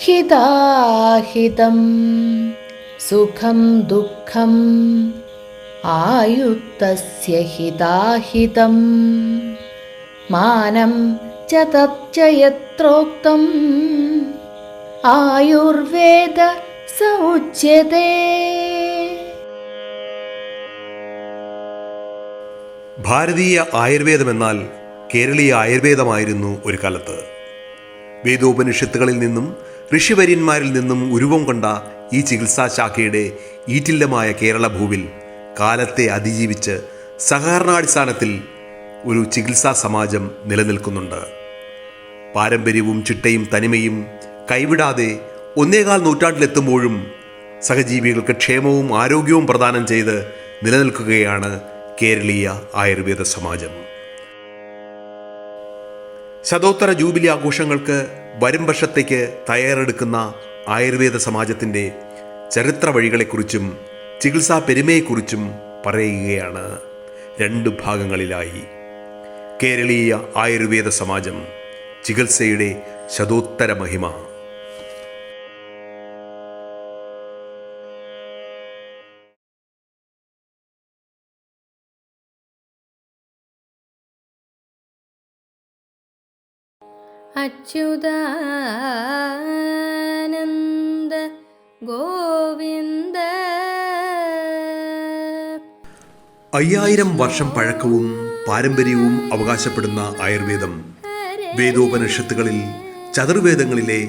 ഹിതാഹിതം സുഖം ദുഃഖം ആയുക്തസ്യ ഹിതാഹിതം മാനം ച തച്ച യത്രോക്തം ആയുർവേദ സ ഉച്യതേ. ഭാരതീയ ആയുർവേദമെന്നാൽ കേരളീയ ആയുർവേദമായിരുന്നു ഒരു കാലത്ത്. വേദോപനിഷത്തുകളിൽ നിന്നും ഋഷിവര്യന്മാരിൽ നിന്നും ഉരുവം കൊണ്ട ഈ ചികിത്സാശാഖയുടെ ഈറ്റില്ലമായ കേരള ഭൂവിൽ കാലത്തെ അതിജീവിച്ച് സഹകരണാടിസ്ഥാനത്തിൽ ഒരു ചികിത്സാ സമാജം നിലനിൽക്കുന്നുണ്ട്. പാരമ്പര്യവും ചിട്ടയും തനിമയും കൈവിടാതെ 1.25 നൂറ്റാണ്ടിലെത്തുമ്പോഴും സഹജീവികൾക്ക് ക്ഷേമവും ആരോഗ്യവും പ്രദാനം ചെയ്ത് നിലനിൽക്കുകയാണ് കേരളീയ ആയുർവേദ സമാജം. ശതോത്തര ജൂബിലി ആഘോഷങ്ങൾക്ക് വരും വർഷത്തേക്ക് തയ്യാറെടുക്കുന്ന ആയുർവേദ സമാജത്തിൻ്റെ ചരിത്ര വഴികളെക്കുറിച്ചും ചികിത്സാ പെരുമയെക്കുറിച്ചും പറയുകയാണ് 2 ഭാഗങ്ങളിലായി. കേരളീയ ആയുർവേദ സമാജം, ചികിത്സയുടെ ശതോത്തര മഹിമ. അച്യുതാനന്ദ ഗോവിന്ദ. 5000 വർഷം പഴക്കവും പാരമ്പര്യവും അവകാശപ്പെടുന്ന ആയുർവേദം വേദോപനിഷത്തുകളിൽ ചതുർവേദങ്ങളിലെ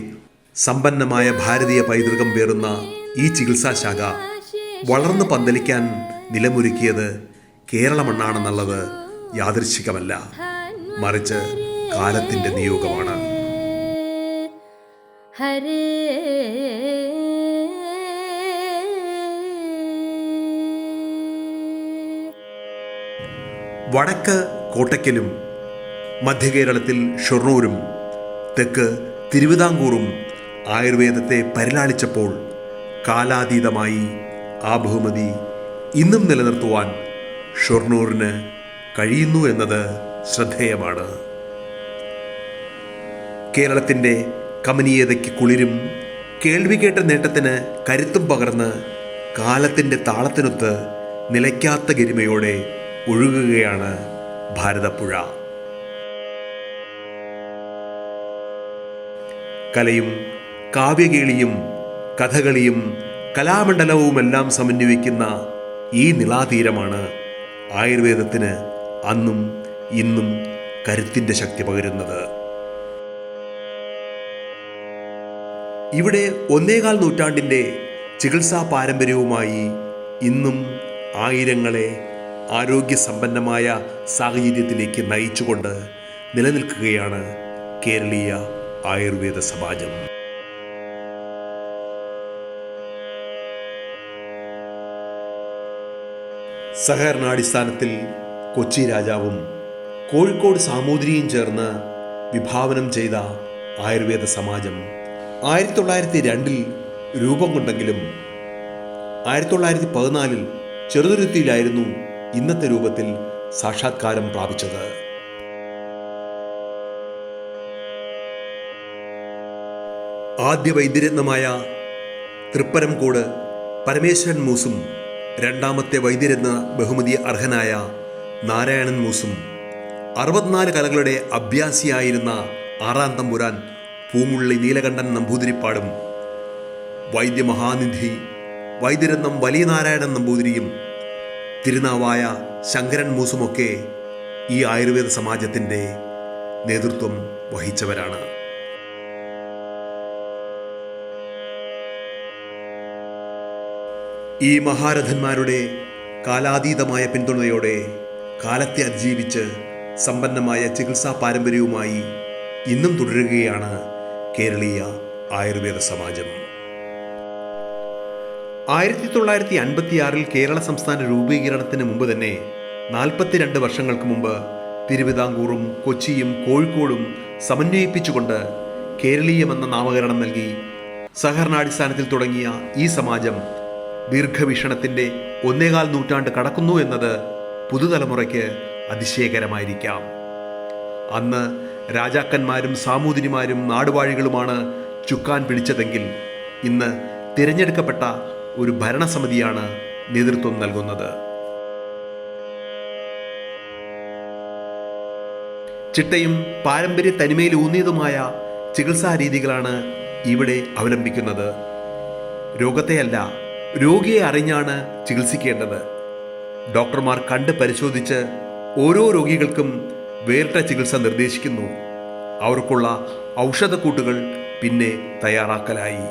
സമ്പന്നമായ ഭാരതീയ പൈതൃകം പേറുന്ന ഈ ചികിത്സാശാഖ വളർന്നു പന്തലിക്കാൻ നിലമൊരുക്കിയത് കേരള മണ്ണാണെന്നുള്ളത് യാദൃശ്ചികമല്ല, മറിച്ച് കാലത്തിൻ്റെ നിയോഗമാണ്. ഹരേ വടക്ക് കോട്ടയ്ക്കലും മധ്യകേരളത്തിൽ ഷൊർണൂരും തെക്ക് തിരുവിതാംകൂറും ആയുർവേദത്തെ പരിലാളിച്ചപ്പോൾ കാലാതീതമായി ആ ബഹുമതി ഇന്നും നിലനിർത്തുവാൻ ഷൊർണൂറിന് കഴിയുന്നു എന്നത് ശ്രദ്ധേയമാണ്. കേരളത്തിൻ്റെ കമനീയതയ്ക്ക് കുളിരും കേൾവി കേട്ട നേട്ടത്തിന് കരുത്തും പകർന്ന് കാലത്തിൻ്റെ താളത്തിനൊത്ത് നിലയ്ക്കാത്ത ഗരിമയോടെ ഒഴുകുകയാണ് ഭാരതപ്പുഴ. കലയും കാവ്യകേളിയും കഥകളിയും കലാമണ്ഡലവുമെല്ലാം സമന്വയിക്കുന്ന ഈ നിളാതീരമാണ് ആയുർവേദത്തിന് അന്നും ഇന്നും കരുത്തിൻ്റെ ശക്തി പകരുന്നത്. ഇവിടെ 1.25 നൂറ്റാണ്ടിൻ്റെ ചികിത്സാ പാരമ്പര്യവുമായി ഇന്നും ആയിരങ്ങളെ ആരോഗ്യസമ്പന്നമായ സാഹചര്യത്തിലേക്ക് നയിച്ചുകൊണ്ട് നിലനിൽക്കുകയാണ് കേരളീയ ആയുർവേദ സമാജം. സഹകരണാടിസ്ഥാനത്തിൽ കൊച്ചി രാജാവും കോഴിക്കോട് സാമൂതിരിയും ചേർന്ന് വിഭാവനം ചെയ്ത ആയുർവേദ സമാജം 1902 രൂപം കൊണ്ടെങ്കിലും 1914 ചെറുതുരുത്തിയിലായിരുന്നു ഇന്നത്തെ രൂപത്തിൽ സാക്ഷാത്കാരം പ്രാപിച്ചത്. ആദ്യ വൈദ്യരത്നമായ തൃപ്പരംകോട് പരമേശ്വരൻ മൂസും രണ്ടാമത്തെ വൈദ്യരത്ന ബഹുമതി അർഹനായ നാരായണൻ മൂസും 64 കലകളുടെ അഭ്യാസിയായിരുന്ന 6ാം തമ്പുരാൻ പൂമുള്ളി നീലകണ്ഠൻ നമ്പൂതിരിപ്പാടും വൈദ്യമഹാനിധി വൈദ്യരത്നം വലിയ നാരായണൻ നമ്പൂതിരിയും തിരുനാവായ ശങ്കരൻ മൂസുമൊക്കെ ഈ ആയുർവേദ സമാജത്തിൻ്റെ നേതൃത്വം വഹിച്ചവരാണ്. ഈ മഹാരഥന്മാരുടെ കാലാതീതമായ പിന്തുണയോടെ കാലത്തെ അതിജീവിച്ച് സമ്പന്നമായ ചികിത്സാ പാരമ്പര്യവുമായി ഇന്നും തുടരുകയാണ് കേരളീയ ആയുർവേദ സമാജം. 1956 കേരള സംസ്ഥാന രൂപീകരണത്തിന് മുമ്പ് തന്നെ 42 വർഷങ്ങൾക്ക് മുമ്പ് തിരുവിതാംകൂറും കൊച്ചിയും കോഴിക്കോടും സമന്വയിപ്പിച്ചുകൊണ്ട് കേരളീയമെന്ന നാമകരണം നൽകി സഹകരണാടിസ്ഥാനത്തിൽ തുടങ്ങിയ ഈ സമാജം ദീർഘവീക്ഷണത്തിൻ്റെ 1.25 നൂറ്റാണ്ട് കടക്കുന്നു എന്നത് പുതുതലമുറയ്ക്ക് അതിശയകരമായിരിക്കാം. അന്ന് രാജാക്കന്മാരും സാമൂതിരിമാരും നാടുവാഴികളുമാണ് ചുക്കാൻ പിടിച്ചതെങ്കിൽ ഇന്ന് തിരഞ്ഞെടുക്കപ്പെട്ട ഒരു ഭരണസമിതിയാണ് നേതൃത്വം നൽകുന്നത്. ചിട്ടയും പാരമ്പര്യ തനിമയിൽ ഊന്നിയതുമായ ചികിത്സാ രീതികളാണ് ഇവിടെ അവലംബിക്കുന്നത്. രോഗത്തെയല്ല, രോഗിയെ അറിഞ്ഞാണ് ചികിത്സിക്കേണ്ടത്. ഡോക്ടർമാർ കണ്ട് പരിശോധിച്ച് ഓരോ രോഗികൾക്കും വേറിട്ട ചികിത്സ നിർദ്ദേശിക്കുന്നു. അവർക്കുള്ള ഔഷധക്കൂട്ടുകൾ പിന്നെ തയ്യാറാക്കലായി.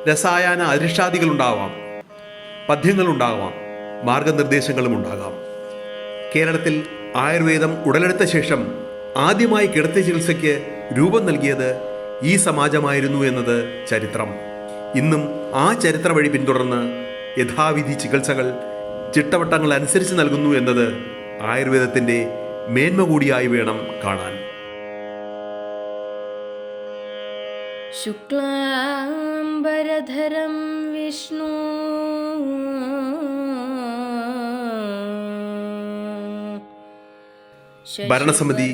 രസായന അരിഷ്ടാദികളുണ്ടാവാം, പഥ്യങ്ങളുണ്ടാകാം, മാർഗനിർദ്ദേശങ്ങളും ഉണ്ടാകാം. കേരളത്തിൽ ആയുർവേദം ഉടലെടുത്ത ശേഷം ആദ്യമായി കിടത്തി ചികിത്സയ്ക്ക് രൂപം നൽകിയത് ഈ സമാജമായിരുന്നു എന്നത് ചരിത്രം. ഇന്നും ആ ചരിത്ര വഴി പിന്തുടർന്ന് യഥാവിധി ചികിത്സകൾ ചിട്ടവട്ടങ്ങൾ അനുസരിച്ച് നൽകുന്നു എന്നത് ആയുർവേദത്തിൻ്റെ മേന്മ കൂടിയായി വേണം കാണാൻ. ശുക്ലാംബരധരം വിഷ്ണു ഭരണസമിതി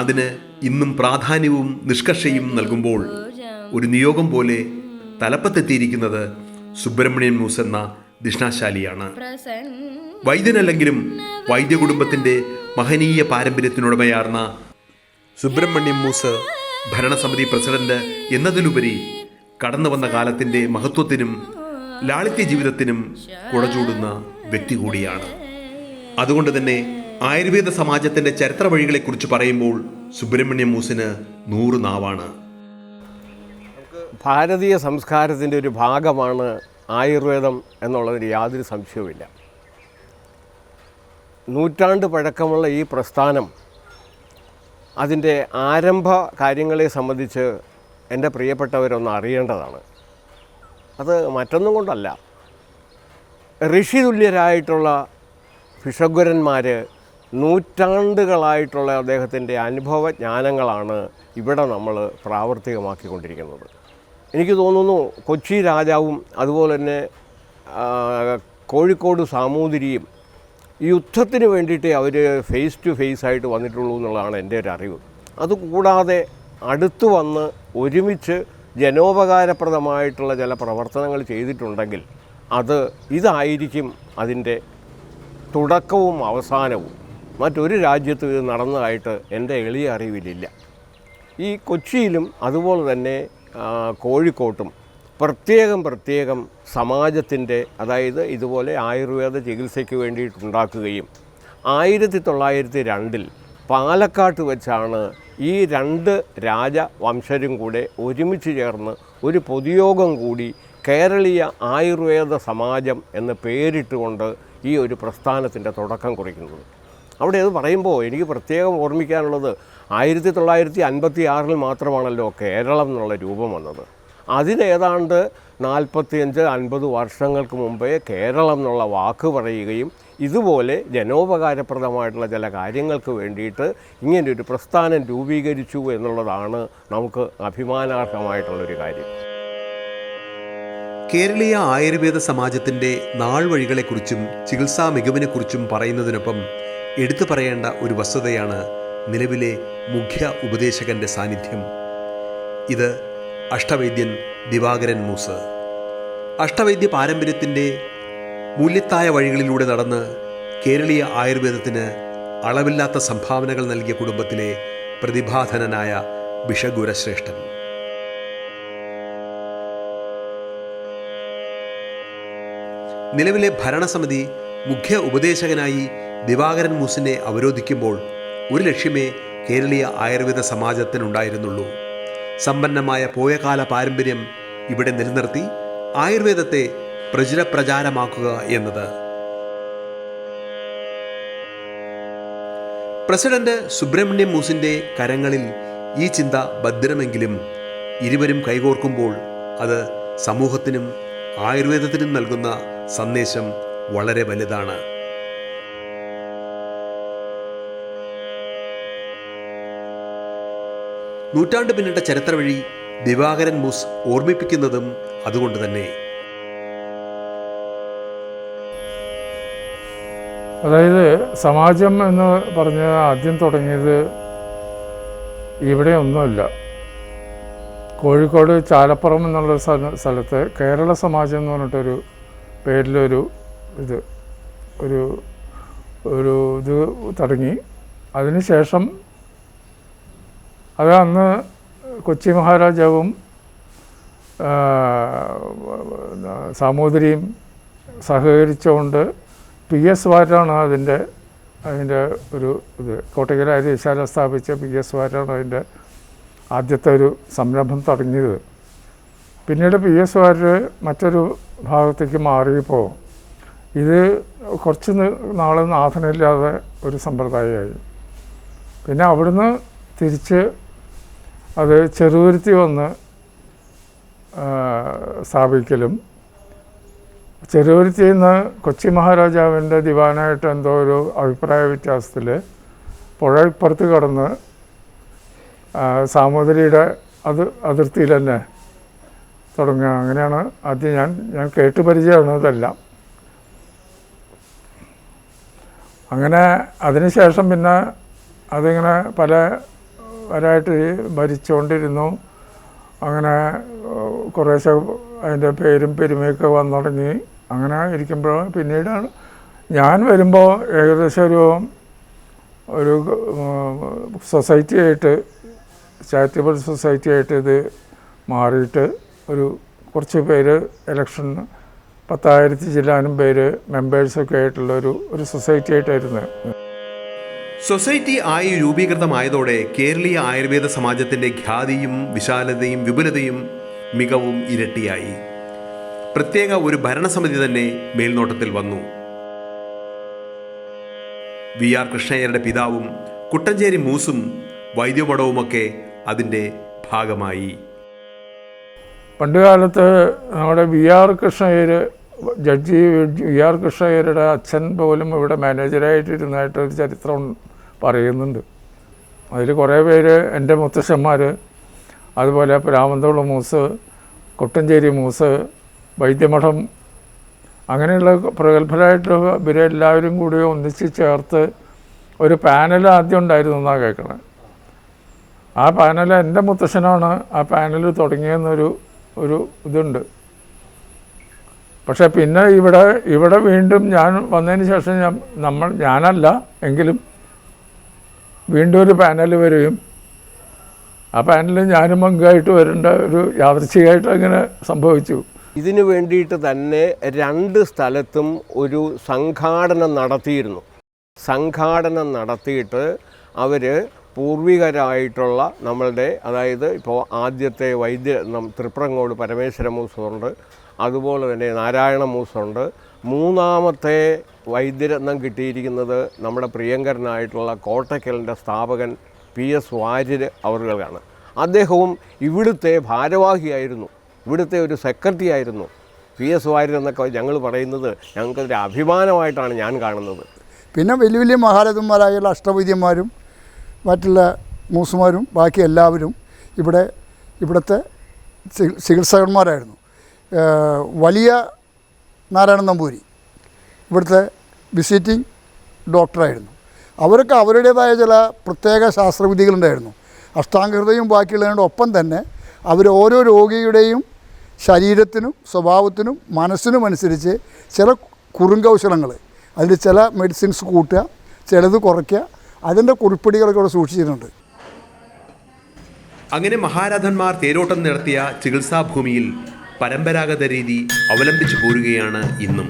അതിന് ഇന്നും പ്രാധാന്യവും നിഷ്കർഷയും നൽകുമ്പോൾ ഒരു നിയോഗം പോലെ തലപ്പത്തെത്തിയിരിക്കുന്നത് സുബ്രഹ്മണ്യൻ മൂസ് എന്ന ദിഷ്ണാശാലിയാണ്. വൈദ്യനല്ലെങ്കിലും വൈദ്യ കുടുംബത്തിന്റെ മഹനീയ പാരമ്പര്യത്തിനുടമയാർന്ന സുബ്രഹ്മണ്യൻ മൂസ് ഭരണസമിതി പ്രസിഡന്റ് എന്നതിലുപരി കടന്നു വന്ന കാലത്തിന്റെ മഹത്വത്തിനും ലാളിത്യ ജീവിതത്തിനും കുടചൂടുന്ന വ്യക്തി കൂടിയാണ്. അതുകൊണ്ട് തന്നെ ആയുർവേദ സമാജത്തിന്റെ ചരിത്ര വഴികളെക്കുറിച്ച് പറയുമ്പോൾ സുബ്രഹ്മണ്യൻ മൂസിന് 100 നാവാണ്. ഭാരതീയ സംസ്കാരത്തിൻ്റെ ഒരു ഭാഗമാണ് ആയുർവേദം എന്നുള്ളതിന് യാതൊരു സംശയവുമില്ല. നൂറ്റാണ്ട് പഴക്കമുള്ള ഈ പ്രസ്ഥാനം അതിൻ്റെ ആരംഭ കാര്യങ്ങളെ സംബന്ധിച്ച് എൻ്റെ പ്രിയപ്പെട്ടവരൊന്ന് അറിയേണ്ടതാണ്. അത് മറ്റൊന്നും കൊണ്ടല്ല, ഋഷിതുല്യരായിട്ടുള്ള ഭിഷഗ്വരന്മാർ നൂറ്റാണ്ടുകളായിട്ടുള്ള അദ്ദേഹത്തിൻ്റെ അനുഭവജ്ഞാനങ്ങളാണ് ഇവിടെ നമ്മൾ പ്രാവർത്തികമാക്കിക്കൊണ്ടിരിക്കുന്നത്. എനിക്ക് തോന്നുന്നു കൊച്ചി രാജാവും അതുപോലെ തന്നെ കോഴിക്കോട് സാമൂതിരിയും യുദ്ധത്തിന് വേണ്ടിയിട്ടേ അവർ ഫേസ് ടു ഫേസ് ആയിട്ട് വന്നിട്ടുള്ളൂ എന്നുള്ളതാണ് എൻ്റെ ഒരു അറിവ്. അതുകൂടാതെ അടുത്തു വന്ന് ഒരുമിച്ച് ജനോപകാരപ്രദമായിട്ടുള്ള ചില പ്രവർത്തനങ്ങൾ ചെയ്തിട്ടുണ്ടെങ്കിൽ ഇതായിരിക്കും അതിൻ്റെ തുടക്കവും അവസാനവും. മറ്റൊരു രാജ്യത്തും ഇത് നടന്നതായിട്ട് എൻ്റെ എളിയ അറിവിലില്ല. ഈ കൊച്ചിയിലും അതുപോലെ തന്നെ കോഴിക്കോട്ടും പ്രത്യേകം സമാജത്തിൻ്റെ, അതായത് ഇതുപോലെ ആയുർവേദ ചികിത്സയ്ക്ക് വേണ്ടിയിട്ടുണ്ടാക്കുകയും 1902 പാലക്കാട്ട് വെച്ചാണ് ഈ 2 രാജവംശരും കൂടെ ഒരുമിച്ച് ചേർന്ന് ഒരു പൊതുയോഗം കൂടി കേരളീയ ആയുർവേദ സമാജം എന്ന് പേരിട്ടുകൊണ്ട് ഈ ഒരു പ്രസ്ഥാനത്തിൻ്റെ തുടക്കം കുറിക്കുന്നത്. അവിടെ അത് പറയുമ്പോൾ എനിക്ക് പ്രത്യേകം ഓർമ്മിക്കാനുള്ളത് 1956 മാത്രമാണല്ലോ കേരളം എന്നുള്ള രൂപം വന്നത്. അതിനേതാണ്ട് 45-50 വർഷങ്ങൾക്ക് മുമ്പേ കേരളം എന്നുള്ള വാക്ക് പറയുകയും ഇതുപോലെ ജനോപകാരപ്രദമായിട്ടുള്ള ചില കാര്യങ്ങൾക്ക് വേണ്ടിയിട്ട് ഇങ്ങനെയൊരു പ്രസ്ഥാനം രൂപീകരിച്ചു എന്നുള്ളതാണ് നമുക്ക് അഭിമാനാർഹമായിട്ടുള്ളൊരു കാര്യം. കേരളീയ ആയുർവേദ സമാജത്തിൻ്റെ നാൾ വഴികളെക്കുറിച്ചും ചികിത്സാ മികവിനെക്കുറിച്ചും പറയുന്നതിനൊപ്പം എടുത്തു പറയേണ്ട ഒരു വസ്തുതയാണ് നിലവിലെ മുഖ്യ ഉപദേശകന്റെ സാന്നിധ്യം. ഇത് അഷ്ടവൈദ്യൻ ദിവാകരൻ മൂസ്. അഷ്ടവൈദ്യ പാരമ്പര്യത്തിൻ്റെ മൂല്യത്തായ വഴികളിലൂടെ നടന്ന് കേരളീയ ആയുർവേദത്തിന് അളവില്ലാത്ത സംഭാവനകൾ നൽകിയ കുടുംബത്തിലെ പ്രതിഭാധനനായ ഭിഷഗ്വരശ്രേഷ്ഠൻ. നിലവിലെ ഭരണസമിതി മുഖ്യ ഉപദേശകനായി ദിവാകരൻ മൂസിനെ അവരോധിക്കുമ്പോൾ ഒരു ലക്ഷ്യമേ കേരളീയ ആയുർവേദ സമാജത്തിനുണ്ടായിരുന്നുള്ളൂ. സമ്പന്നമായ പോയകാല പാരമ്പര്യം ഇവിടെ നിലനിർത്തി ആയുർവേദത്തെ പ്രചാരമാക്കുക എന്നത്. പ്രസിഡന്റ് സുബ്രഹ്മണ്യൻ മൂസിന്റെ കരങ്ങളിൽ ഈ ചിന്ത ഭദ്രമെങ്കിലും ഇരുവരും കൈകോർക്കുമ്പോൾ അത് സമൂഹത്തിനും ആയുർവേദത്തിനും നൽകുന്ന സന്ദേശം വളരെ വലുതാണ്. നൂറ്റാണ്ട് പിന്നിട്ട ചരിത്ര വഴി ദിവാകരൻ മൂസ് ഓർമ്മിപ്പിക്കുന്നതും അതുകൊണ്ട് തന്നെ. അതായത് സമാജം എന്ന് പറഞ്ഞ് ആദ്യം തുടങ്ങിയത് ഇവിടെ ഒന്നുമല്ല, കോഴിക്കോട് ചാലപ്പുറം എന്നുള്ള സ്ഥലത്ത് കേരള സമാജം എന്ന് പറഞ്ഞിട്ടൊരു പേരിലൊരു ഇത് ഇത് തുടങ്ങി. അതിനുശേഷം അത് അന്ന് കൊച്ചി മഹാരാജാവും സാമൂതിരിയും സഹകരിച്ചുകൊണ്ട് PS വാര്യരാണ് അതിൻ്റെ ഒരു ഇത് കോട്ടയ്ക്കൽ അരിശാല സ്ഥാപിച്ച PS വാര്യരാണ് അതിൻ്റെ ആദ്യത്തെ ഒരു സംരംഭം തുടങ്ങിയത്. പിന്നീട് PS വാര്യർ മറ്റൊരു ഭാഗത്തേക്ക് മാറിയപ്പോൾ ഇത് കുറച്ച് നാൾ നാഥനില്ലാതെ ഒരു സമ്പ്രദായമായി. പിന്നെ അവിടുന്ന് തിരിച്ച് അത് ചെറുതുരുത്തി വന്ന് സ്ഥാപിക്കലും ചെറുതുരുത്തിയിൽ നിന്ന് കൊച്ചി മഹാരാജാവിൻ്റെ ദിവാനായിട്ട് എന്തോ ഒരു അഭിപ്രായ വ്യത്യാസത്തിൽ പുഴ ഇപ്പുറത്ത് കടന്ന് സാമൂതിരിയുടെ അതിർത്തിയിൽ തന്നെ തുടങ്ങുക. അങ്ങനെയാണ് ആദ്യം ഞാൻ കേട്ട് പരിചയമാണ് ഇതെല്ലാം. അങ്ങനെ അതിനുശേഷം പിന്നെ അതിങ്ങനെ പലരായിട്ട് ഭരിച്ചുകൊണ്ടിരുന്നു. അങ്ങനെ കുറേശ്ശെ അതിൻ്റെ പേരും പെരുമയൊക്കെ വന്നു തുടങ്ങി. അങ്ങനെ ഇരിക്കുമ്പോൾ പിന്നീടാണ് ഞാൻ വരുമ്പോൾ ഏകദേശം ഒരു സൊസൈറ്റി ആയിട്ട് ചാരിറ്റബിൾ സൊസൈറ്റി ആയിട്ട് ഇത് മാറിയിട്ട് കുറച്ച് പേര് ഇലക്ഷന് 10,000 ചില്ലാനും പേര് മെമ്പേഴ്സൊക്കെ ആയിട്ടുള്ള ഒരു സൊസൈറ്റി ആയിട്ടായിരുന്നു. സൊസൈറ്റി ആയി രൂപീകൃതമായതോടെ കേരളീയ ആയുർവേദ സമാജത്തിൻ്റെ ഖ്യാതിയും വിശാലതയും വിപുലതയും മികവും ഇരട്ടിയായി. പ്രത്യേക ഒരു ഭരണസമിതി തന്നെ മേൽനോട്ടത്തിൽ വന്നു. VR കൃഷ്ണയ്യരുടെ പിതാവും കുട്ടഞ്ചേരി മൂസും വൈദ്യമഠവുമൊക്കെ അതിൻ്റെ ഭാഗമായി. പണ്ടുകാലത്ത് നമ്മുടെ VR കൃഷ്ണയ്യർ, ജഡ്ജി VR കൃഷ്ണയ്യരുടെ അച്ഛൻ പോലും ഇവിടെ മാനേജറായിട്ടിരുന്നതായിട്ടൊരു ചരിത്രം പറയുന്നുണ്ട്. അതിൽ കുറേ പേര് എൻ്റെ മുത്തശ്ശന്മാർ, അതുപോലെ രാമന്തോള മൂസ്, കൊട്ടഞ്ചേരി മൂസ്, വൈദ്യമഠം, അങ്ങനെയുള്ള പ്രഗത്ഭരായിട്ട് ഇവരെല്ലാവരും കൂടി ഒന്നിച്ച് ചേർത്ത് ഒരു പാനൽ ആദ്യം ഉണ്ടായിരുന്നു എന്നാണ് കേൾക്കണത്. ആ പാനൽ എൻ്റെ മുത്തശ്ശനാണ് ആ പാനൽ തുടങ്ങിയെന്നൊരു ഇതുണ്ട്. പക്ഷേ പിന്നെ ഇവിടെ വീണ്ടും ഞാൻ വന്നതിന് ശേഷം ഞാനല്ല എങ്കിലും വീണ്ടും ഒരു പാനൽ വരികയും ആ പാനലിൽ ഞാനും പങ്കായിട്ട് വരേണ്ട ഒരു യാദൃച്ഛികമായിട്ട് അങ്ങനെ സംഭവിച്ചു. ഇതിനു വേണ്ടിയിട്ട് തന്നെ 2 സ്ഥലത്തും ഒരു സംഘാടനം നടത്തിയിരുന്നു. സംഘാടനം നടത്തിയിട്ട് അവർ പൂർവികരായിട്ടുള്ള നമ്മളുടെ, അതായത് ഇപ്പോൾ ആദ്യത്തെ തൃപ്രങ്ങോട് പരമേശ്വര മൂസുണ്ട്, അതുപോലെ തന്നെ നാരായണ മൂസുണ്ട്. 3ാമത്തെ വൈദ്യരത്നം കിട്ടിയിരിക്കുന്നത് നമ്മുടെ പ്രിയങ്കരനായിട്ടുള്ള കോട്ടയ്ക്കലിൻ്റെ സ്ഥാപകൻ PS വാര്യർ അവർക്കാണ്. അദ്ദേഹവും ഇവിടുത്തെ ഭാരവാഹിയായിരുന്നു, ഇവിടുത്തെ ഒരു സെക്രട്ടറി ആയിരുന്നു. PS വാര്യർ എന്നൊക്കെ ഞങ്ങൾ പറയുന്നത് ഞങ്ങൾക്കൊരു അഭിമാനമായിട്ടാണ് ഞാൻ കാണുന്നത്. പിന്നെ വലിയ വലിയ മഹാരഥന്മാരായുള്ള അഷ്ടവൈദ്യന്മാരും മറ്റുള്ള മൂസുമാരും ബാക്കി എല്ലാവരും ഇവിടുത്തെ ചികിത്സകന്മാരായിരുന്നു. വലിയ നാരായണൻ നമ്പൂരി ഇവിടുത്തെ വിസിറ്റിംഗ് ഡോക്ടറായിരുന്നു. അവർക്ക് അവരുടേതായ ചില പ്രത്യേക ശാസ്ത്രവിധികളുണ്ടായിരുന്നു. അഷ്ടാംഗഹൃദയവും ബാക്കിയുള്ളതിൻ്റെ ഒപ്പം തന്നെ അവർ ഓരോ രോഗിയുടെയും ശരീരത്തിനും സ്വഭാവത്തിനും മനസ്സിനും അനുസരിച്ച് ചില കുറുങ്കൗശലങ്ങൾ, അതിൽ ചില മെഡിസിൻസ് കൂട്ടുക, ചിലത് കുറയ്ക്കുക, അതിൻ്റെ കുറിപ്പടികളൊക്കെ ഇവിടെ സൂക്ഷിച്ചിട്ടുണ്ട്. അങ്ങനെ മഹാരഥന്മാർ തേരോട്ടം നടത്തിയ ചികിത്സാഭൂമിയിൽ പരമ്പരാഗത രീതി അവലംബിച്ചു പോരുകയാണ് ഇന്നും.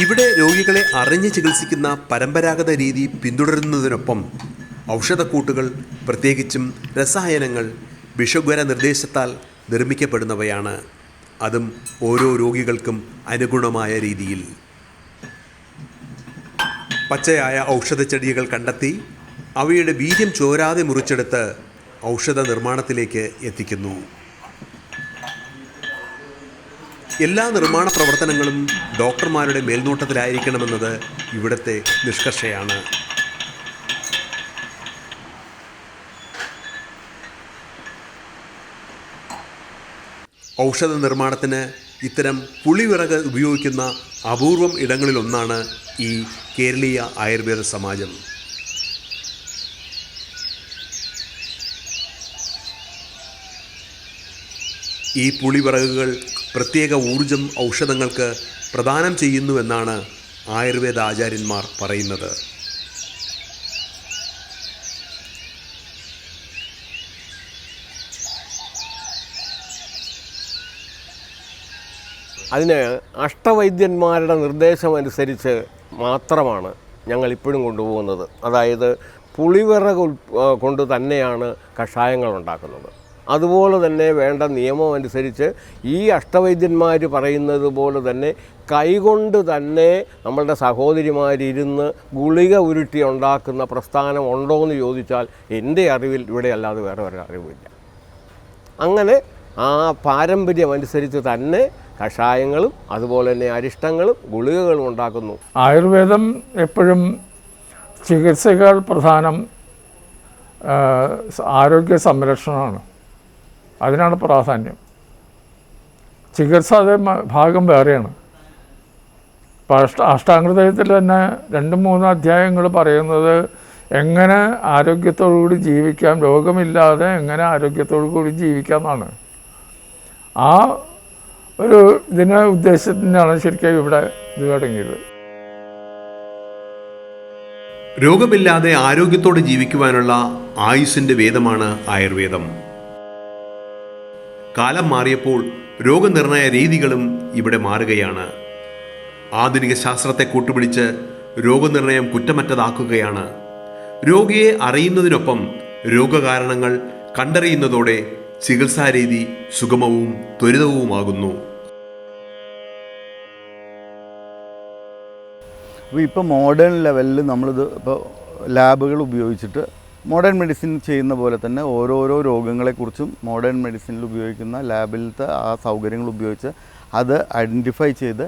ഇവിടെ രോഗികളെ അറിഞ്ഞ് ചികിത്സിക്കുന്ന പരമ്പരാഗത രീതി പിന്തുടരുന്നതിനൊപ്പം ഔഷധക്കൂട്ടുകൾ, പ്രത്യേകിച്ചും രസായനങ്ങൾ വിഷഗ്വര നിർദ്ദേശത്താൽ നിർമ്മിക്കപ്പെടുന്നവയാണ്. അതും ഓരോ രോഗികൾക്കും അനുഗുണമായ രീതിയിൽ. പച്ചയായ ഔഷധച്ചെടികൾ കണ്ടെത്തി അവയുടെ വീര്യം ചോരാതെ മുറിച്ചെടുത്ത് ഔഷധ നിർമ്മാണത്തിലേക്ക് എത്തിക്കുന്നു. എല്ലാ നിർമ്മാണ പ്രവർത്തനങ്ങളും ഡോക്ടർമാരുടെ മേൽനോട്ടത്തിലായിരിക്കണമെന്നത് ഇവിടുത്തെ നിഷ്കർഷയാണ്. ഔഷധ നിർമ്മാണത്തിന് ഇത്തരം പുളിവിറക് ഉപയോഗിക്കുന്ന അപൂർവം ഇടങ്ങളിലൊന്നാണ് ഈ കേരളീയ ആയുർവേദ സമാജം. ഈ പുളിവിറകുകൾ പ്രത്യേക ഊർജം ഔഷധങ്ങൾക്ക് പ്രദാനം ചെയ്യുന്നുവെന്നാണ് ആയുർവേദ ആചാര്യന്മാർ പറയുന്നത്. അതിന് അഷ്ടവൈദ്യന്മാരുടെ നിർദ്ദേശമനുസരിച്ച് മാത്രമാണ് ഞങ്ങൾ ഇപ്പോഴും കൊണ്ടുപോകുന്നത്. അതായത് പുളിവിറക് കൊണ്ട് തന്നെയാണ് കഷായങ്ങൾ ഉണ്ടാക്കുന്നത്. അതുപോലെ തന്നെ വേണ്ട നിയമം അനുസരിച്ച് ഈ അഷ്ടവൈദ്യന്മാർ പറയുന്നത് പോലെ തന്നെ കൈകൊണ്ട് തന്നെ നമ്മളുടെ സഹോദരിമാരിരുന്ന് ഗുളിക ഉരുട്ടി ഉണ്ടാക്കുന്ന പ്രസ്ഥാനം ഉണ്ടോ എന്ന് ചോദിച്ചാൽ എൻ്റെ അറിവിൽ ഇവിടെ അല്ലാതെ വേറെ ഒരു അറിവില്ല. അങ്ങനെ ആ പാരമ്പര്യം അനുസരിച്ച് തന്നെ കഷായങ്ങളും അതുപോലെ തന്നെ അരിഷ്ടങ്ങളും ഗുളികകളും ഉണ്ടാക്കുന്നു. ആയുർവേദം എപ്പോഴും ചികിത്സകൾ പ്രധാനം ആരോഗ്യ സംരക്ഷണമാണ്. അതിനാണ് പ്രാധാന്യം. ചികിത്സ അതേ ഭാഗം വേറെയാണ്. ഇപ്പോൾ അഷ്ടാംഗഹൃദയത്തിൽ തന്നെ 2-3 അധ്യായങ്ങൾ പറയുന്നത് എങ്ങനെ ആരോഗ്യത്തോടുകൂടി ജീവിക്കാം, രോഗമില്ലാതെ എങ്ങനെ ആരോഗ്യത്തോടു കൂടി ജീവിക്കാം എന്നാണ്. ആ ഒരു ഇതിനെ ഉദ്ദേശത്തിനാണ് ശരിക്കും ഇവിടെ ഇത് തുടങ്ങിയത്. രോഗമില്ലാതെ ആരോഗ്യത്തോടെ ജീവിക്കുവാനുള്ള ആയുസ്സിൻ്റെ വേദമാണ് ആയുർവേദം. കാലം മാറിയപ്പോൾ രോഗനിർണയ രീതികളും ഇവിടെ മാറുകയാണ്. ആധുനിക ശാസ്ത്രത്തെ കൂട്ടുപിടിച്ച് രോഗനിർണയം കുറ്റമറ്റതാക്കുകയാണ്. രോഗിയെ അറിയുന്നതിനൊപ്പം രോഗകാരണങ്ങൾ കണ്ടറിയുന്നതോടെ ചികിത്സാരീതി സുഗമവും ത്വരിതവുമാകുന്നു. ഇപ്പോൾ മോഡേൺ ലെവലിൽ നമ്മളിത് ഇപ്പോൾ ലാബുകൾ ഉപയോഗിച്ചിട്ട് മോഡേൺ മെഡിസിൻ ചെയ്യുന്ന പോലെ തന്നെ ഓരോരോ രോഗങ്ങളെക്കുറിച്ചും മോഡേൺ മെഡിസിനിൽ ഉപയോഗിക്കുന്ന ലാബിലത്തെ ആ സൗകര്യങ്ങൾ ഉപയോഗിച്ച് അത് ഐഡൻറ്റിഫൈ ചെയ്ത്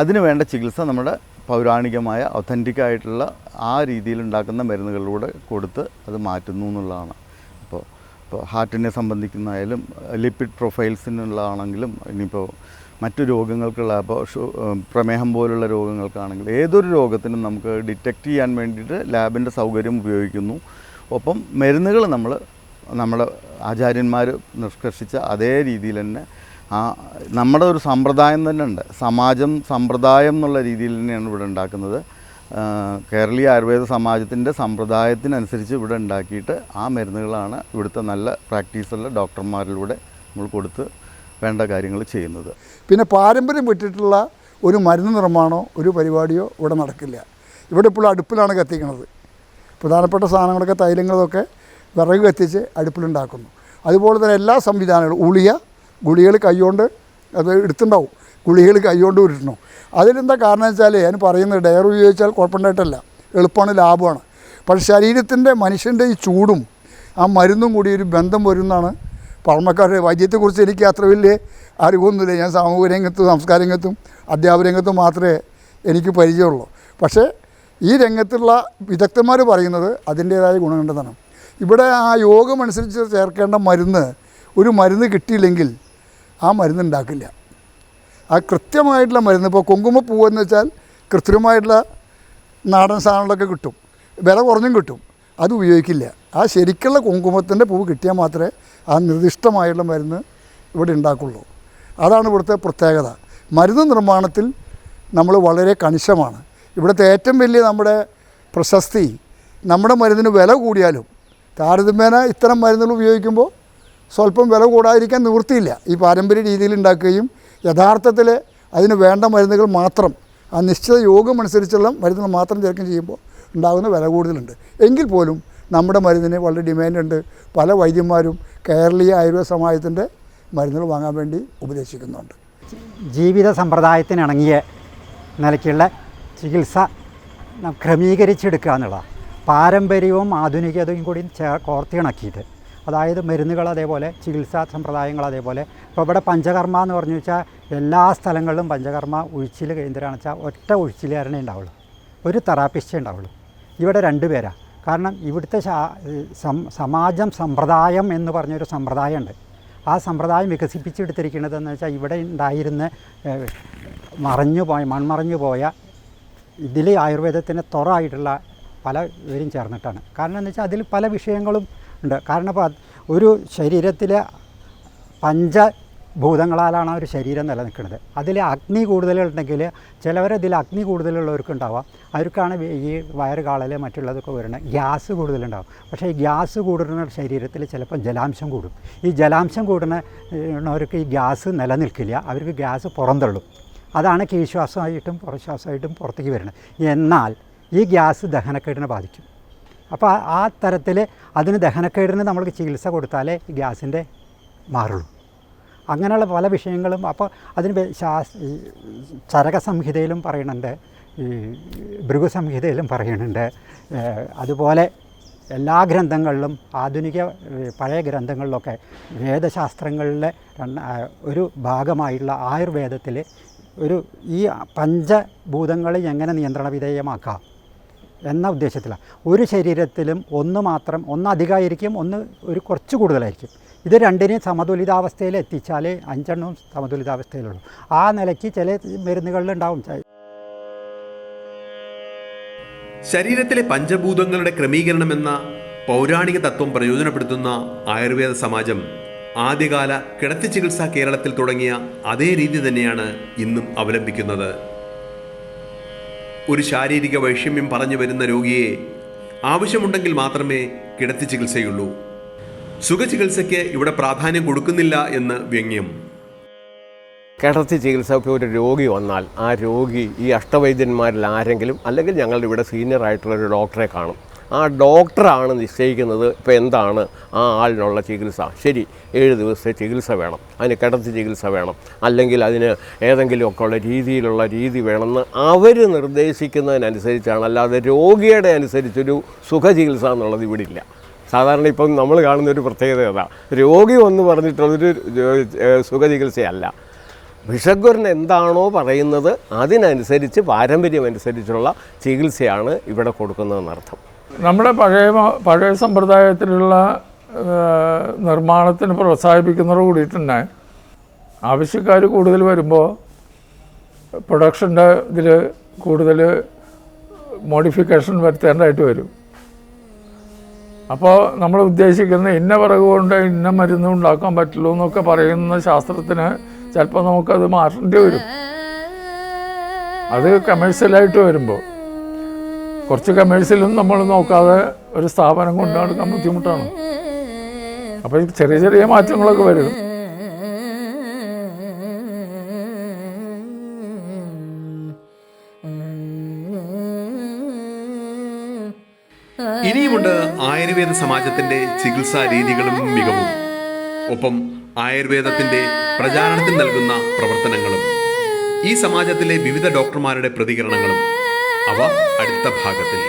അതിന് വേണ്ട ചികിത്സ നമ്മുടെ പൗരാണികമായ ഒത്തൻറ്റിക്കായിട്ടുള്ള ആ രീതിയിൽ ഉണ്ടാക്കുന്ന മരുന്നുകളിലൂടെ കൊടുത്ത് അത് മാറ്റുന്നു എന്നുള്ളതാണ്. ഇപ്പോൾ ഹാർട്ടിനെ സംബന്ധിക്കുന്നതായാലും ലിപ്പിഡ് പ്രൊഫൈൽസിനുള്ളതാണെങ്കിലും ഇനിയിപ്പോൾ മറ്റു രോഗങ്ങൾക്കുള്ള ഇപ്പോൾ പ്രമേഹം പോലുള്ള രോഗങ്ങൾക്കാണെങ്കിൽ ഏതൊരു രോഗത്തിനും നമുക്ക് ഡിറ്റക്റ്റ് ചെയ്യാൻ വേണ്ടിയിട്ട് ലാബിൻ്റെ സൗകര്യം ഉപയോഗിക്കുന്നു. ഒപ്പം മരുന്നുകൾ നമ്മുടെ ആചാര്യന്മാർ നിഷ്കർഷിച്ച അതേ രീതിയിൽ തന്നെ നമ്മുടെ ഒരു സമ്പ്രദായം തന്നെ ഉണ്ട്. സമ്പ്രദായം എന്നുള്ള രീതിയിൽ തന്നെയാണ് ഇവിടെ ഉണ്ടാക്കുന്നത്. കേരളീയ ആയുർവേദ സമാജത്തിൻ്റെ സമ്പ്രദായത്തിനനുസരിച്ച് ഇവിടെ ഉണ്ടാക്കിയിട്ട് ആ മരുന്നുകളാണ് ഇവിടുത്തെ നല്ല പ്രാക്ടീസുള്ള ഡോക്ടർമാരിലൂടെ നമ്മൾ കൊടുത്ത് വേണ്ട കാര്യങ്ങൾ ചെയ്യുന്നത്. പിന്നെ പാരമ്പര്യം വിട്ടിട്ടുള്ള ഒരു മരുന്ന് നിർമ്മാണമോ ഒരു പരിപാടിയോ ഇവിടെ നടക്കില്ല. ഇവിടെ ഇപ്പോൾ അടുപ്പിലാണ് കത്തിക്കുന്നത്. പ്രധാനപ്പെട്ട സാധനങ്ങളൊക്കെ തൈലങ്ങളൊക്കെ വിറക് കത്തിച്ച് അടുപ്പിലുണ്ടാക്കുന്നു. അതുപോലെ തന്നെ എല്ലാ സംവിധാനങ്ങളും ഗുളികൾ കൈകൊണ്ട് അത് എടുത്തുണ്ടാവും. ഗുളികൾ കൈകൊണ്ട് ഉരുട്ടണം. അതിലെന്താ കാരണം വെച്ചാൽ ഞാൻ പറയുന്നത് ഡയർ ഉപയോഗിച്ചാൽ കുഴപ്പമുണ്ടായിട്ടല്ല, എളുപ്പമാണ്, ലാഭമാണ്. പക്ഷേ ശരീരത്തിൻ്റെ മനുഷ്യൻ്റെ ഈ ചൂടും ആ മരുന്നും കൂടി ഒരു ബന്ധം വരുന്നതാണ് പഴമക്കാരുടെ. വൈദ്യത്തെക്കുറിച്ച് എനിക്ക് അത്ര വലിയ അറിവൊന്നുമില്ല. ഞാൻ സാമൂഹ്യ രംഗത്തും സംസ്കാര രംഗത്തും അധ്യാപന രംഗത്തും മാത്രമേ എനിക്ക് പരിചയമുള്ളൂ. പക്ഷേ ഈ രംഗത്തുള്ള വിദഗ്ധന്മാർ പറയുന്നത് അതിൻ്റേതായ ഗുണമുണ്ടെന്നാണ്. ഇവിടെ ആ യോഗമനുസരിച്ച് ചേർക്കേണ്ട ഒരു മരുന്ന് കിട്ടിയില്ലെങ്കിൽ ആ മരുന്ന് ഉണ്ടാക്കില്ല. ആ കൃത്യമായിട്ടുള്ള മരുന്ന്, ഇപ്പോൾ കുങ്കുമപ്പൂവ് എന്ന് വെച്ചാൽ കൃത്രിമമായിട്ടുള്ള നാടൻ സാധനങ്ങളൊക്കെ കിട്ടും, വില കുറഞ്ഞും കിട്ടും, അത് ഉപയോഗിക്കില്ല. ആ ശരിക്കുള്ള കുങ്കുമത്തിൻ്റെ പൂവ് കിട്ടിയാൽ മാത്രമേ ആ നിർദ്ദിഷ്ടമായിട്ടുള്ള മരുന്ന് ഇവിടെ ഉണ്ടാക്കുള്ളൂ. അതാണ് ഇവിടുത്തെ പ്രത്യേകത. മരുന്ന് നിർമ്മാണത്തിൽ നമ്മൾ വളരെ കണിശമാണ്. ഇവിടുത്തെ ഏറ്റവും വലിയ നമ്മുടെ പ്രശസ്തി, നമ്മുടെ മരുന്നിന് വില കൂടിയാലും താരതമ്യേന ഇത്തരം മരുന്നുകൾ ഉപയോഗിക്കുമ്പോൾ സ്വല്പം വില കൂടാതിരിക്കാൻ നിവൃത്തിയില്ല. ഈ പാരമ്പര്യ രീതിയിൽ ഉണ്ടാക്കുകയും യഥാർത്ഥത്തിൽ അതിന് വേണ്ട മരുന്നുകൾ മാത്രം ആ നിശ്ചിത യോഗമനുസരിച്ചുള്ള മരുന്നുകൾ മാത്രം ചേർക്കുകയും ചെയ്യുമ്പോൾ ഉണ്ടാകുന്ന വില കൂടുതലുണ്ട്. എങ്കിൽ പോലും നമ്മുടെ മരുന്നിന് വളരെ ഡിമാൻഡുണ്ട്. പല വൈദ്യന്മാരും കേരളീയ ആയുർവേദ സമാജത്തിൻ്റെ മരുന്നുകൾ വാങ്ങാൻ വേണ്ടി ഉപദേശിക്കുന്നുണ്ട്. ജീവിത സമ്പ്രദായത്തിനിണങ്ങിയ നിലയ്ക്കുള്ള ചികിത്സ ക്രമീകരിച്ചെടുക്കുക എന്നുള്ളതാണ്. പാരമ്പര്യവും ആധുനികതയും കൂടി കോർത്തിണക്കിയിട്ട്, അതായത് മരുന്നുകൾ അതേപോലെ ചികിത്സാ സമ്പ്രദായങ്ങൾ അതേപോലെ. ഇപ്പോൾ ഇവിടെ പഞ്ചകർമ്മ എന്ന് പറഞ്ഞു വെച്ചാൽ എല്ലാ സ്ഥലങ്ങളിലും പഞ്ചകർമ്മ ഉഴിച്ചിൽ കേന്ദ്രമാണെന്ന് വെച്ചാൽ ഒറ്റ ഉഴിച്ചിലുകാരനെ ഉണ്ടാവുള്ളൂ, ഒരു തെറാപ്പിസ്റ്റേ ഉണ്ടാവുള്ളൂ. ഇവിടെ 2 പേരാണ്. കാരണം ഇവിടുത്തെ സമാജം സമ്പ്രദായം എന്ന് പറഞ്ഞൊരു സമ്പ്രദായമുണ്ട്. ആ സമ്പ്രദായം വികസിപ്പിച്ചെടുത്തിരിക്കുന്നതെന്ന് വെച്ചാൽ ഇവിടെ ഉണ്ടായിരുന്ന മൺമറഞ്ഞു പോയ ഇതിൽ ആയുർവേദത്തിന് തുറയായിട്ടുള്ള പലവരും ചേർന്നിട്ടാണ്. കാരണം എന്ന് വെച്ചാൽ അതിൽ പല വിഷയങ്ങളും ഉണ്ട്. കാരണം ഇപ്പോൾ ഒരു ശരീരത്തിലെ ഭൂതങ്ങളാലാണ് ആ ഒരു ശരീരം നിലനിൽക്കുന്നത്. അതിൽ അഗ്നി കൂടുതലുണ്ടെങ്കിൽ ചിലവരതിൽ അഗ്നി കൂടുതലുള്ളവർക്കുണ്ടാവാം, അവർക്കാണ് ഈ വയറ് കാളൽ മറ്റുള്ളതൊക്കെ വരുന്നത്. ഗ്യാസ് കൂടുതലുണ്ടാവും. പക്ഷേ ഈ ഗ്യാസ് കൂടുന്ന ശരീരത്തിൽ ചിലപ്പോൾ ജലാംശം കൂടും. ഈ ജലാംശം കൂടുന്നവർക്ക് ഈ ഗ്യാസ് നിലനിൽക്കില്ല, അവർക്ക് ഗ്യാസ് പുറന്തള്ളും. അതാണ് കീഴ്ശ്വാസമായിട്ടും പുറശ്വാസമായിട്ടും പുറത്തേക്ക് വരുന്നത്. എന്നാൽ ഈ ഗ്യാസ് ദഹനക്കേടിനെ ബാധിക്കും. അപ്പോൾ ആ തരത്തിൽ അതിന് ദഹനക്കേടിന് നമ്മൾ ചികിത്സ കൊടുത്താലേ ഈ ഗ്യാസിൻ്റെ മാറുള്ളൂ. അങ്ങനെയുള്ള പല വിഷയങ്ങളും അപ്പോൾ അതിന് ചരകസംഹിതയിലും പറയുന്നുണ്ട്, ഈ ഭൃഗുസംഹിതയിലും പറയുന്നുണ്ട്. അതുപോലെ എല്ലാ ഗ്രന്ഥങ്ങളിലും ആധുനിക പഴയ ഗ്രന്ഥങ്ങളിലൊക്കെ വേദശാസ്ത്രങ്ങളിലെ ഒരു ഭാഗമായിട്ടുള്ള ആയുർവേദത്തിൽ ഈ പഞ്ചഭൂതങ്ങളെ എങ്ങനെ നിയന്ത്രണ വിധേയമാക്കാം എന്ന ഉദ്ദേശത്തിലാണ്. ഒരു ശരീരത്തിലും ഒന്ന് അധികമായിരിക്കും, ഒരു കുറച്ച് കൂടുതലായിരിക്കും. ഇത് രണ്ടിനെയും സമതുലിതാവസ്ഥയിൽ എത്തിച്ചാലേ 5 സമതുലിതാവസ്ഥയിലുള്ളൂ. ആ നിലയ്ക്ക് ചില മരുന്നുകളിലുണ്ടാവും. ശരീരത്തിലെ പഞ്ചഭൂതങ്ങളുടെ ക്രമീകരണമെന്ന പൗരാണിക തത്വം പ്രയോജനപ്പെടുത്തുന്ന ആയുർവേദ സമാജം ആദ്യകാല കിടത്തി ചികിത്സ കേരളത്തിൽ തുടങ്ങിയ അതേ രീതി തന്നെയാണ് ഇന്നും അവലംബിക്കുന്നത്. ഒരു ശാരീരിക വൈഷമ്യം പറഞ്ഞു വരുന്ന രോഗിയെ ആവശ്യമുണ്ടെങ്കിൽ മാത്രമേ കിടത്തി ചികിത്സയുള്ളൂ. സുഖചികിത്സയ്ക്ക് ഇവിടെ പ്രാധാന്യം കൊടുക്കുന്നില്ല എന്ന് വ്യംഗ്യം. കിടത്തി ചികിത്സയ്ക്ക് ഒരു രോഗി വന്നാൽ ആ രോഗി ഈ അഷ്ടവൈദ്യന്മാരിൽ ആരെങ്കിലും അല്ലെങ്കിൽ ഞങ്ങളുടെ ഇവിടെ സീനിയർ ആയിട്ടുള്ളൊരു ഡോക്ടറെ കാണും. ആ ഡോക്ടറാണ് നിശ്ചയിക്കുന്നത് ഇപ്പോൾ എന്താണ് ആ ആളിനുള്ള ചികിത്സ. ശരി, 7 ദിവസത്തെ ചികിത്സ വേണം, അതിന് കിടത്തി ചികിത്സ വേണം, അല്ലെങ്കിൽ അതിന് ഏതെങ്കിലുമൊക്കെ ഉള്ള രീതി വേണമെന്ന് അവർ നിർദ്ദേശിക്കുന്നതിനനുസരിച്ചാണ്. അല്ലാതെ രോഗിയുടെ അനുസരിച്ചൊരു സുഖചികിത്സ എന്നുള്ളത് ഇവിടെ ഇല്ല. സാധാരണ ഇപ്പം നമ്മൾ കാണുന്നൊരു പ്രത്യേകത അതാണ്, രോഗി ഒന്ന് പറഞ്ഞിട്ടുള്ളൊരു സുഖചികിത്സയല്ല. ഭിഷഗ്വരൻ എന്താണോ പറയുന്നത് അതിനനുസരിച്ച് പാരമ്പര്യമനുസരിച്ചുള്ള ചികിത്സയാണ് ഇവിടെ കൊടുക്കുന്നതെന്നർത്ഥം. നമ്മുടെ പഴയ സമ്പ്രദായത്തിലുള്ള നിർമ്മാണത്തിന് പ്രോത്സാഹിപ്പിക്കുന്നതോട് കൂടിയിട്ട് തന്നെ ആവശ്യക്കാർ കൂടുതൽ വരുമ്പോൾ പ്രൊഡക്ഷൻ്റെ ഇതിൽ കൂടുതൽ മോഡിഫിക്കേഷൻ വരുത്തേണ്ടതായിട്ട് വരും. അപ്പോൾ നമ്മൾ ഉദ്ദേശിക്കുന്ന ഇന്ന വിറക് കൊണ്ട് ഇന്ന മരുന്ന് ഉണ്ടാക്കാൻ പറ്റുള്ളൂ എന്നൊക്കെ പറയുന്ന ശാസ്ത്രത്തിന് ചിലപ്പോൾ നമുക്കത് മാറ്റേണ്ടി വരും. അത് കമേഴ്സ്യലായിട്ട് വരുമ്പോൾ കുറച്ച് കമേഴ്സ്യലും നമ്മൾ നോക്കാതെ ഒരു സ്ഥാപനം കൊണ്ടു നടക്കാൻ ബുദ്ധിമുട്ടാണ്. അപ്പോൾ ചെറിയ ചെറിയ മാറ്റങ്ങളൊക്കെ വരും. ഇനിയുമുണ്ട് ആയുർവേദ സമാജത്തിന്റെ ചികിത്സാ രീതികളും മികവും, ഒപ്പം ആയുർവേദത്തിന്റെ പ്രചാരണത്തിന് നൽകുന്ന പ്രവർത്തനങ്ങളും, ഈ സമാജത്തിലെ വിവിധ ഡോക്ടർമാരുടെ പ്രതികരണങ്ങളും. അവ അടുത്ത ഭാഗത്തിൽ.